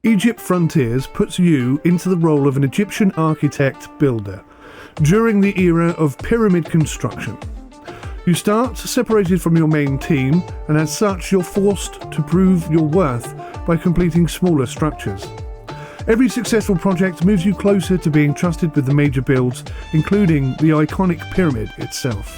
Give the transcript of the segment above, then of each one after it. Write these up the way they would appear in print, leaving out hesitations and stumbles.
Egypt Frontiers puts you into the role of an Egyptian architect builder during the era of pyramid construction. You start separated from your main team, and as such you're forced to prove your worth by completing smaller structures. Every successful project moves you closer to being trusted with the major builds, including the iconic pyramid itself.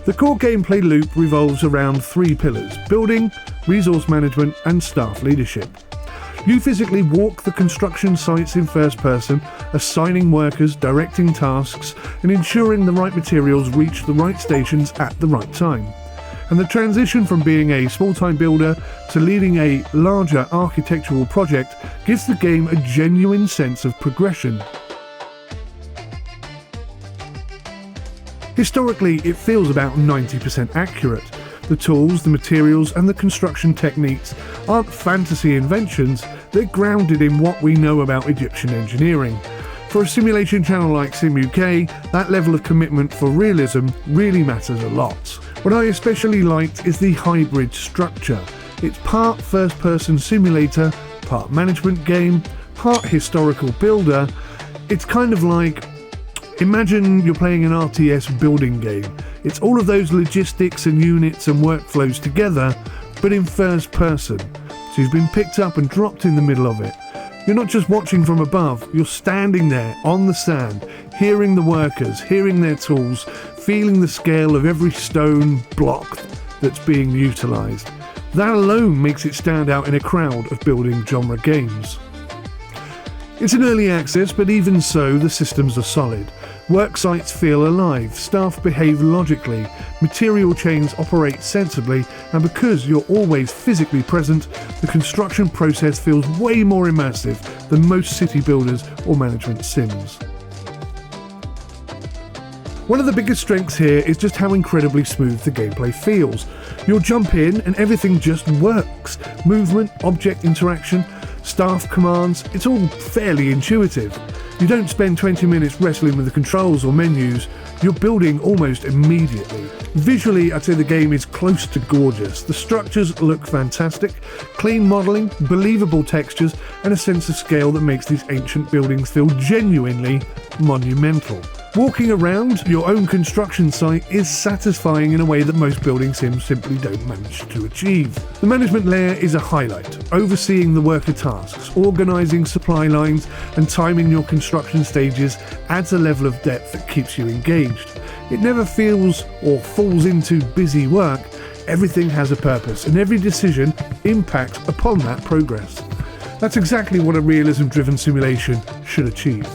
The core gameplay loop revolves around 3 pillars: building, resource management, and staff leadership. You physically walk the construction sites in first person, assigning workers, directing tasks, and ensuring the right materials reach the right stations at the right time. And the transition from being a small-time builder to leading a larger architectural project gives the game a genuine sense of progression. Historically, it feels about 90% accurate. The tools, the materials, and the construction techniques aren't fantasy inventions, they're grounded in what we know about Egyptian engineering. For a simulation channel like Sim UK, that level of commitment for realism really matters a lot. What I especially liked is the hybrid structure. It's part first-person simulator, part management game, part historical builder. It's kind of like, imagine you're playing an RTS building game. It's all of those logistics and units and workflows together, but in first person. So you've been picked up and dropped in the middle of it. You're not just watching from above, you're standing there on the sand, hearing the workers, hearing their tools, feeling the scale of every stone block that's being utilised. That alone makes it stand out in a crowd of building genre games. It's an early access, but even so, the systems are solid. Work sites feel alive, staff behave logically, material chains operate sensibly, and because you're always physically present, the construction process feels way more immersive than most city builders or management sims. One of the biggest strengths here is just how incredibly smooth the gameplay feels. You'll jump in and everything just works. Movement, object interaction, staff commands, it's all fairly intuitive. You don't spend 20 minutes wrestling with the controls or menus, you're building almost immediately. Visually, I'd say the game is close to gorgeous. The structures look fantastic, clean modelling, believable textures, and a sense of scale that makes these ancient buildings feel genuinely monumental. Walking around your own construction site is satisfying in a way that most building sims simply don't manage to achieve. The management layer is a highlight, overseeing the worker tasks, organising supply lines, and timing your construction stages adds a level of depth that keeps you engaged. It never feels or falls into busy work. Everything has a purpose, and every decision impacts upon that progress. That's exactly what a realism-driven simulation should achieve.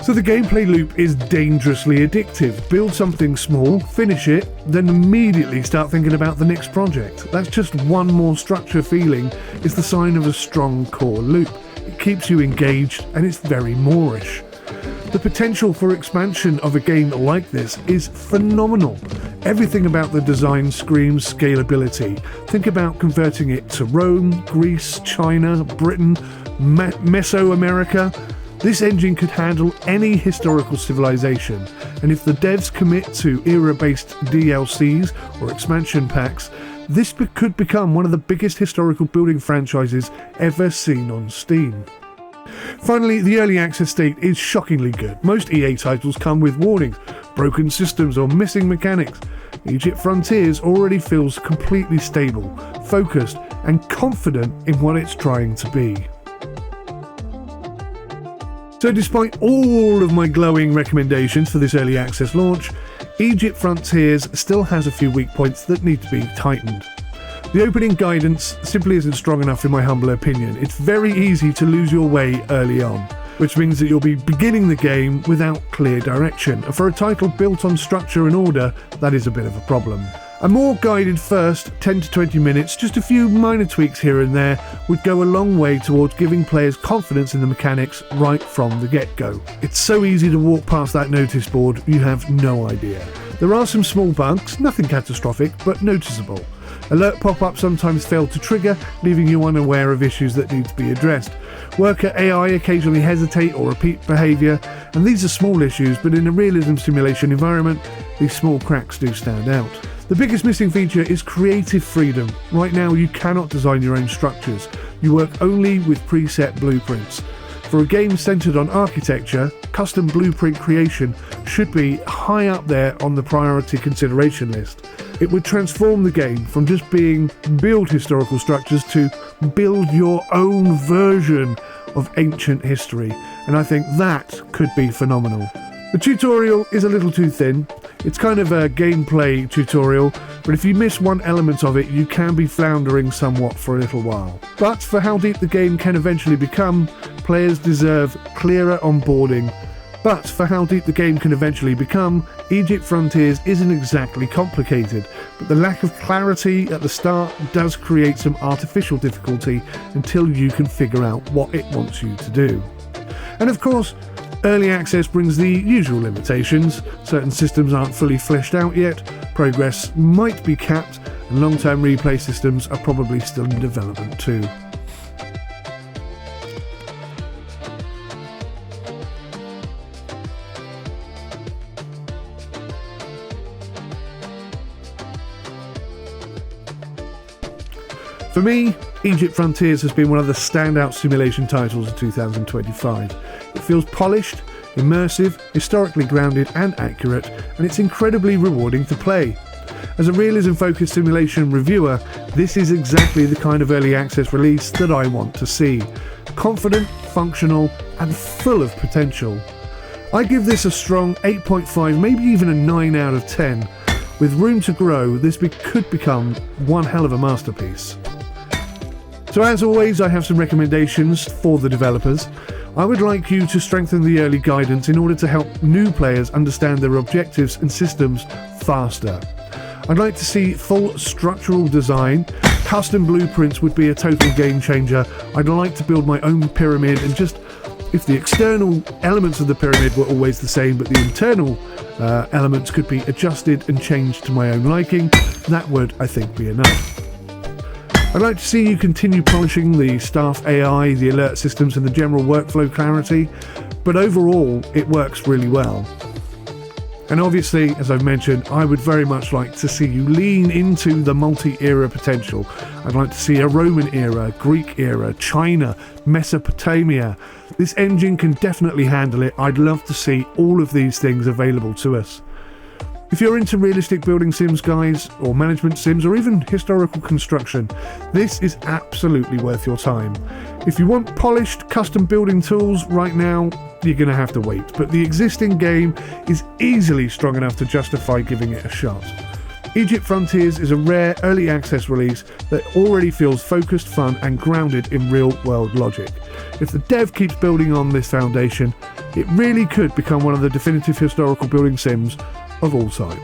So the gameplay loop is dangerously addictive. Build something small, finish it, then immediately start thinking about the next project. That's just one more structure feeling is the sign of a strong core loop. It keeps you engaged and it's very moreish. The potential for expansion of a game like this is phenomenal. Everything about the design screams scalability. Think about converting it to Rome, Greece, China, Britain, Mesoamerica. This engine could handle any historical civilization, and if the devs commit to era-based DLCs or expansion packs, this could become one of the biggest historical building franchises ever seen on Steam. Finally, the early access state is shockingly good. Most EA titles come with warnings, broken systems or missing mechanics. Egypt Frontiers already feels completely stable, focused, and confident in what it's trying to be. So despite all of my glowing recommendations for this early access launch, Egypt Frontiers still has a few weak points that need to be tightened. The opening guidance simply isn't strong enough in my humble opinion. It's very easy to lose your way early on, which means that you'll be beginning the game without clear direction. And for a title built on structure and order, that is a bit of a problem. A more guided first 10 to 20 minutes, just a few minor tweaks here and there, would go a long way towards giving players confidence in the mechanics right from the get-go. It's so easy to walk past that notice board, you have no idea. There are some small bugs, nothing catastrophic, but noticeable. Alert pop-ups sometimes fail to trigger, leaving you unaware of issues that need to be addressed. Worker AI occasionally hesitate or repeat behaviour, and these are small issues, but in a realism simulation environment, these small cracks do stand out. The biggest missing feature is creative freedom. Right now you cannot design your own structures. You work only with preset blueprints. For a game centered on architecture, custom blueprint creation should be high up there on the priority consideration list. It would transform the game from just being build historical structures to build your own version of ancient history, and I think that could be phenomenal. The tutorial is a little too thin. It's kind of a gameplay tutorial, but if you miss one element of it, you can be floundering somewhat for a little while. But for how deep the game can eventually become, players deserve clearer onboarding. But for how deep the game can eventually become, Egypt Frontiers isn't exactly complicated, but the lack of clarity at the start does create some artificial difficulty until you can figure out what it wants you to do. And of course, early access brings the usual limitations. Certain systems aren't fully fleshed out yet, progress might be capped, and long-term replay systems are probably still in development too. For me, Egypt Frontiers has been one of the standout simulation titles of 2025. It feels polished, immersive, historically grounded and accurate, and it's incredibly rewarding to play. As a realism-focused simulation reviewer, this is exactly the kind of early access release that I want to see. Confident, functional, and full of potential. I give this a strong 8.5, maybe even a 9 out of 10. With room to grow, this could become one hell of a masterpiece. So as always, I have some recommendations for the developers. I would like you to strengthen the early guidance in order to help new players understand their objectives and systems faster. I'd like to see full structural design. Custom blueprints would be a total game changer. I'd like to build my own pyramid, and just if the external elements of the pyramid were always the same, but the internal elements could be adjusted and changed to my own liking, that would, I think, be enough. I'd like to see you continue polishing the staff AI, the alert systems and the general workflow clarity, but overall it works really well. And obviously, as I've mentioned, I would very much like to see you lean into the multi-era potential. I'd like to see a Roman era, Greek era, China, Mesopotamia. This engine can definitely handle it. I'd love to see all of these things available to us. If you're into realistic building sims, guys, or management sims, or even historical construction, this is absolutely worth your time. If you want polished custom building tools right now, you're going to have to wait, but the existing game is easily strong enough to justify giving it a shot. Egypt Frontiers is a rare early access release that already feels focused, fun, and grounded in real-world logic. If the dev keeps building on this foundation, it really could become one of the definitive historical building sims of all time.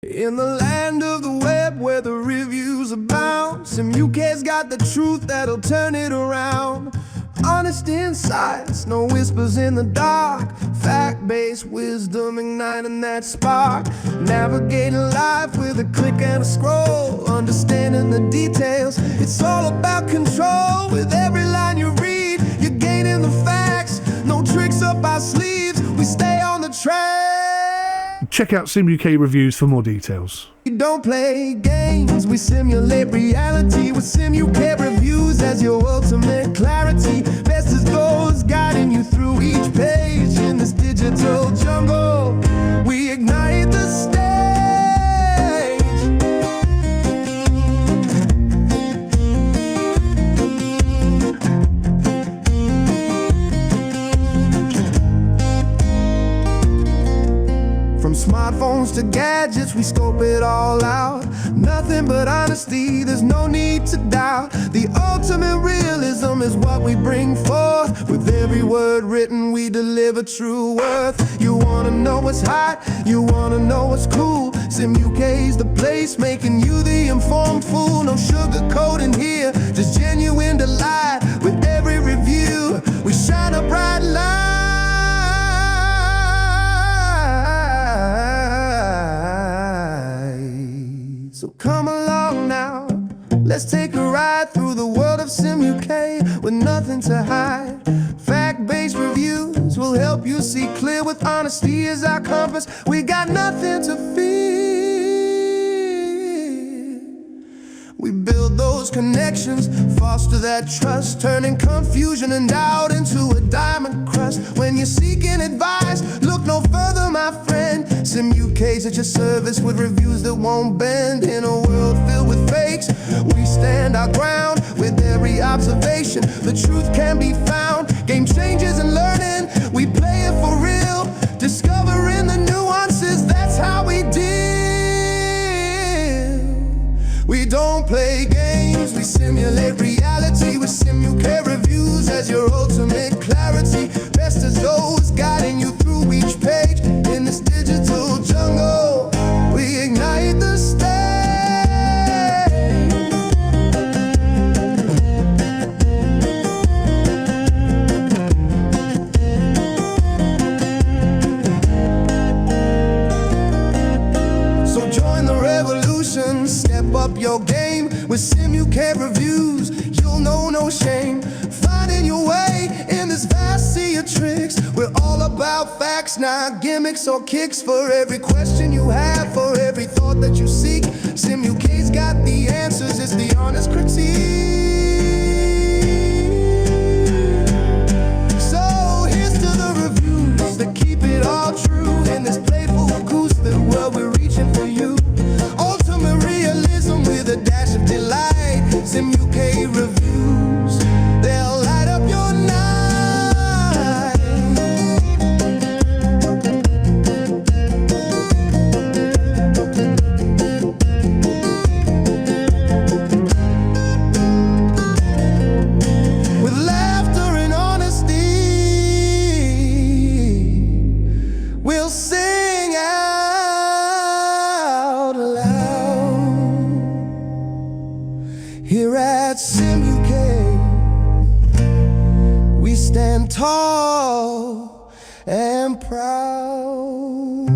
In the land of the web where the reviews abound, Sim UK's got the truth that'll turn it around. Honest insights, no whispers in the dark. Fact-based wisdom igniting that spark. Navigating life with a click and a scroll. Understanding the details, it's all about control. With every line you read, you're gaining the facts. No tricks up our sleeves, we stay on the track. Check out Sim UK reviews for more details. We don't play games, we simulate reality with Sim UK reviews as your ultimate clarity. Best as goes, guiding you through each page. In this digital jungle, we ignite the stage. From smartphones to gadgets, we scope it all out. Nothing but honesty, there's no need to doubt. The ultimate realism is what we bring forth. With every word written, we deliver true worth. You wanna know what's hot, you wanna know what's cool. Sim UK's the place, making you the informed fool. No sugarcoating here, just genuine delight. With every review, we shine a bright light. So come along now, Sim UK with nothing to hide. Fact-based reviews will help you see clear with honesty as our compass. We got nothing to fear. We build those connections, foster that trust, turning confusion and doubt into a diamond crust. When you're seeking advice, look no further, my friend. Sim UK's at your service with reviews that won't bend. In a world filled with fakes, we stand our ground with every observation. The truth can be found. Game changes and learning, we play it for real. Discovering the nuances, that's how we deal. We don't play games, we simulate reality with Sim UK reviews as your ultimate clarity. Best as those guiding you through each page. In this digital jungle, we ignite the stage. So join the revolution, step up your game with Sim UK reviews. You'll know no shame, finding your way in this vast sea of tricks. We're all about facts, not gimmicks or kicks. For every question you have, for every thought that you seek, Sim UK's got the answers. It's the honest critique. So here's to the reviews that keep it all true. In this playful, goose-filled world, we're reaching for you. Ultimate realism with a dash of delight. Sim UK reviews, they'll light up your night. With laughter and honesty, we'll sing out loud. Here at Sim UK, we stand tall and proud.